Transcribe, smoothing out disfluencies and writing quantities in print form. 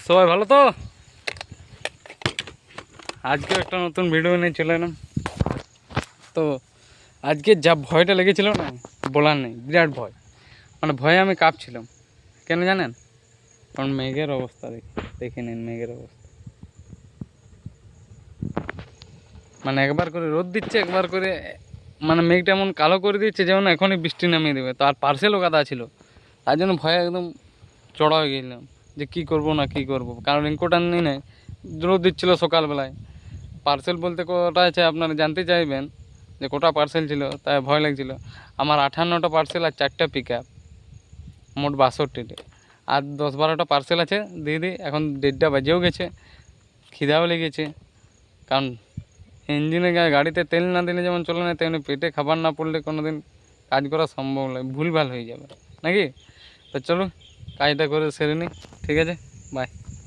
সবাই ভালো তো? আজকে একটা নতুন ভিডিও নিয়ে চলে এলাম। তো আজকে যা ভয়টা লেগেছিল না, বলার নেই, বিরাট ভয়। মানে ভয়ে আমি কাঁপছিলাম। কেন জানেন? কারণ মেঘের অবস্থা দেখে নিন, মেঘের অবস্থা। মানে একবার করে রোদ দিচ্ছে, একবার করে মানে মেঘটা এমন কালো করে দিচ্ছে যেমন এখনই বৃষ্টি নামিয়ে দেবে। তো আর পার্সেলও কাদা ছিল, তার জন্য ভয়ে একদম চড়া হয়ে গেলাম যে কী করবো না কী করবো। কারণ রেনকোট আনি নাই, রোদ দিচ্ছিলো সকালবেলায়। পার্সেল বলতে কটা আছে আপনারা জানতে চাইবেন যে কটা পার্সেল ছিল, তাই ভয় লাগছিল। আমার 58টা পার্সেল আর 4টা পিক আপ, মোট 62টা। আর 10-12টা পার্সেল আছে দিয়ে দিই। এখন 1:30 বাজেও গেছে, খিদাও লেগেছে। কারণ ইঞ্জিনে গাড়িতে তেল না দিলে যেমন চলে না, তেমনি পেটে খাবার না পড়লে কোনো দিন কাজ করা সম্ভব নয়, ভুলভাল হয়ে যাবে নাকি। তো চলো কাজটা করে সেরে নিই, ঠিক আছে, বাই।